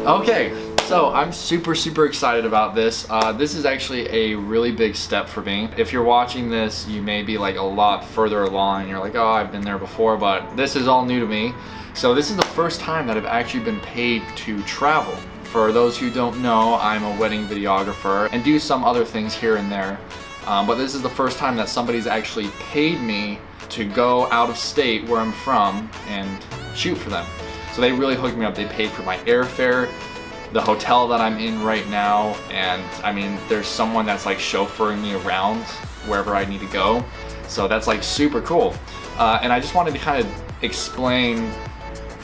Okay, so I'm super excited about this. This is actually a really big step for me. If you're watching this, you may be like a lot further along and you're like, oh, I've been there before, but this is all new to me. So this is the first time that I've actually been paid to travel. For those who don't know, I'm a wedding videographer and do some other things here and there. But this is the first time that somebody's actually paid me to go out of state where I'm from and shoot for them. So they really hooked me up. They paid for my airfare, the hotel that I'm in right now, and I mean, there's someone that's like chauffeuring me around wherever I need to go. So that's like super cool. And I just wanted to kind of explain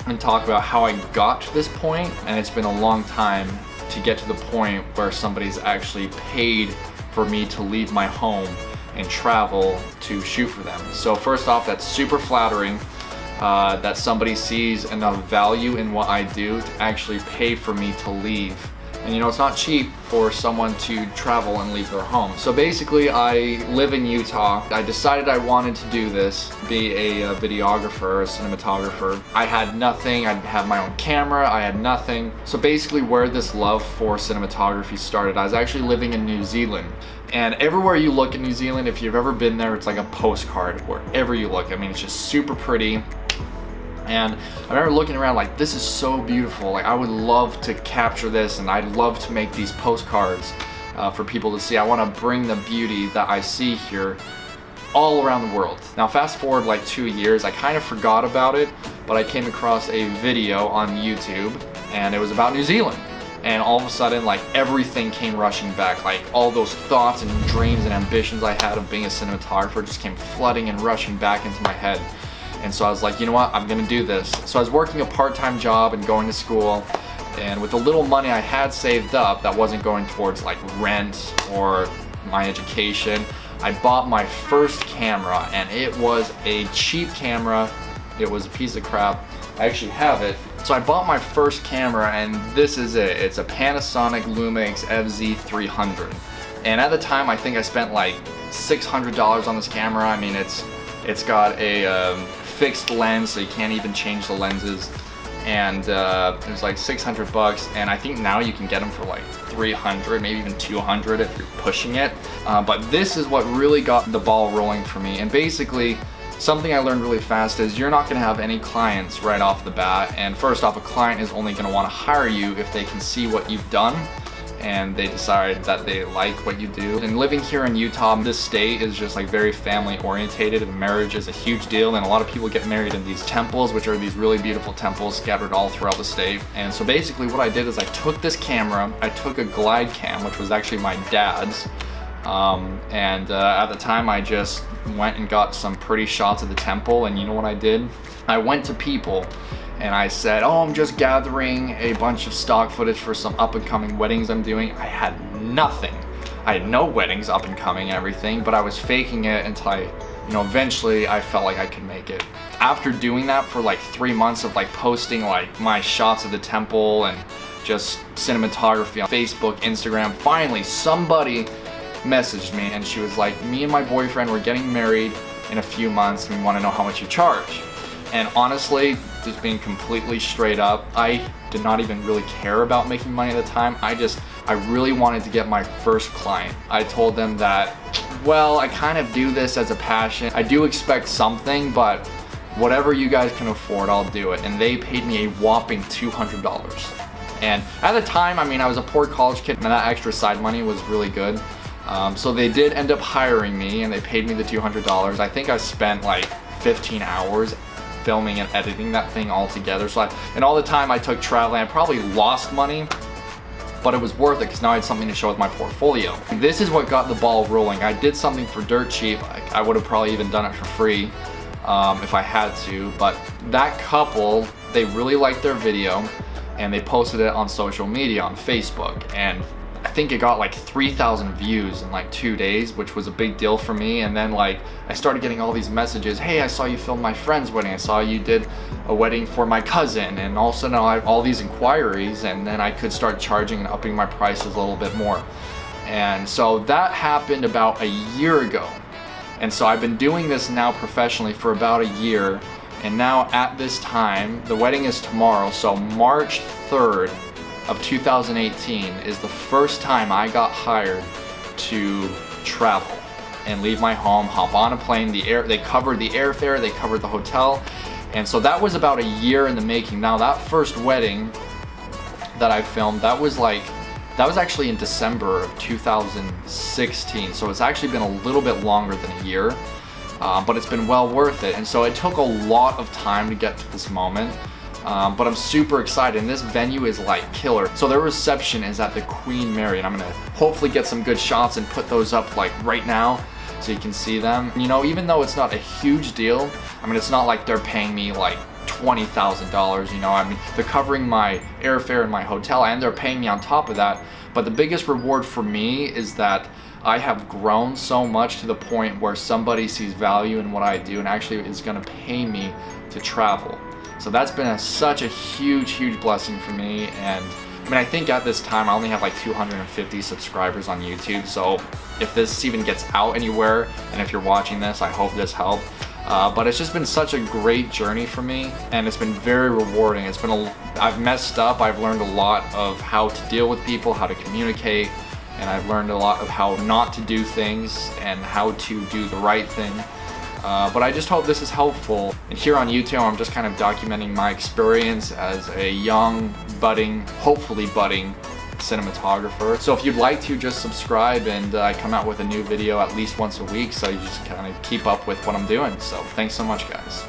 and talk about how I got to this point, and it's been a long time to get to the point where somebody's actually paid for me to leave my home and travel to shoot for them. So first off, that's super flattering. That somebody sees enough value in what I do to actually pay for me to leave. And you know, it's not cheap for someone to travel and leave their home. So basically, I live in Utah. I decided I wanted to do this, be a videographer, a cinematographer. I had nothing. I didn't have my own camera. I had nothing. So basically where this love for cinematography started, I was actually living in New Zealand. And everywhere you look in New Zealand, if you've ever been there, it's like a postcard wherever you look. I mean, it's just super pretty. And I remember looking around like, this is so beautiful. Like, I would love to capture this, and I'd love to make these postcards for people to see. I want to bring the beauty that I see here all around the world. Now, fast forward like 2 years, I kind of forgot about it, but I came across a video on YouTube, and it was about New Zealand. And all of a sudden, like, everything came rushing back. Like, all those thoughts and dreams and ambitions I had of being a cinematographer just came flooding and rushing back into my head. And so I was like, you know what, I'm gonna do this. So I was working a part-time job and going to school, and with the little money I had saved up that wasn't going towards like rent or my education, I bought my first camera, and it was a cheap camera. It was a piece of crap. I actually have it. So I bought my first camera, and this is it. It's a Panasonic Lumix FZ300. And at the time, I think I spent like $600 on this camera. I mean, it's got a fixed lens, so you can't even change the lenses, and it was like 600 bucks, and I think now you can get them for like 300, maybe even 200 if you're pushing it. But this is what really got the ball rolling for me. And basically, something I learned really fast is you're not gonna have any clients right off the bat. And first off, a client is only gonna wanna hire you if they can see what you've done and they decide that they like what you do. And living here in Utah, this state is just like very family orientated, and marriage is a huge deal, and a lot of people get married in these temples, which are these really beautiful temples scattered all throughout the state. And so basically what I did is I took this camera, I took a glide cam, which was actually my dad's, at the time I just went and got some pretty shots of the temple. And you know what I did? I went to people and I said, oh, I'm just gathering a bunch of stock footage for some up and coming weddings I'm doing. I had nothing. I had no weddings up and coming and everything, but I was faking it until eventually I felt like I could make it. After doing that for like 3 months of like posting like my shots of the temple and just cinematography on Facebook, Instagram, finally somebody messaged me, and she was like, me and my boyfriend, we're getting married in a few months, and we want to know how much you charge. And honestly, just being completely straight up, I did not even really care about making money at the time. I really wanted to get my first client. I told them that, well, I kind of do this as a passion. I do expect something, but whatever you guys can afford, I'll do it. And they paid me a whopping $200. And at the time, I mean, I was a poor college kid, and that extra side money was really good. So they did end up hiring me, and they paid me the $200. I think I spent like 15 hours filming and editing that thing all together. And all the time I took traveling, I probably lost money, but it was worth it because now I had something to show with my portfolio. This is what got the ball rolling. I did something for dirt cheap. I would have probably even done it for free if I had to, but that couple, they really liked their video, and they posted it on social media, on Facebook, and I think it got like 3,000 views in like 2 days, which was a big deal for me. And then like I started getting all these messages, hey, I saw you film my friend's wedding, I saw you did a wedding for my cousin, and all of a sudden I have all these inquiries, and then I could start charging and upping my prices a little bit more. And so that happened about a year ago. And so I've been doing this now professionally for about a year, and now at this time, the wedding is tomorrow, so March 3rd, of 2018 is the first time I got hired to travel and leave my home, hop on a plane. They covered the airfare, they covered the hotel. And so that was about a year in the making. Now that first wedding that I filmed, that was actually in December of 2016. So it's actually been a little bit longer than a year, but it's been well worth it. And so it took a lot of time to get to this moment. But I'm super excited, and this venue is like killer. So their reception is at the Queen Mary, and I'm gonna hopefully get some good shots and put those up like right now so you can see them. You know, even though it's not a huge deal, I mean, it's not like they're paying me like $20,000, you know, I mean, they're covering my airfare and my hotel, and they're paying me on top of that. But the biggest reward for me is that I have grown so much to the point where somebody sees value in what I do and actually is gonna pay me to travel. So that's been such a huge blessing for me. And I mean, I think at this time I only have like 250 subscribers on YouTube. So if this even gets out anywhere, and if you're watching this, I hope this helped. But it's just been such a great journey for me, and it's been very rewarding. I've messed up, I've learned a lot of how to deal with people, how to communicate, and I've learned a lot of how not to do things and how to do the right thing. But I just hope this is helpful. And here on YouTube, I'm just kind of documenting my experience as a young, hopefully budding cinematographer. So if you'd like to, just subscribe, and I come out with a new video at least once a week, so you just kind of keep up with what I'm doing. So thanks so much, guys.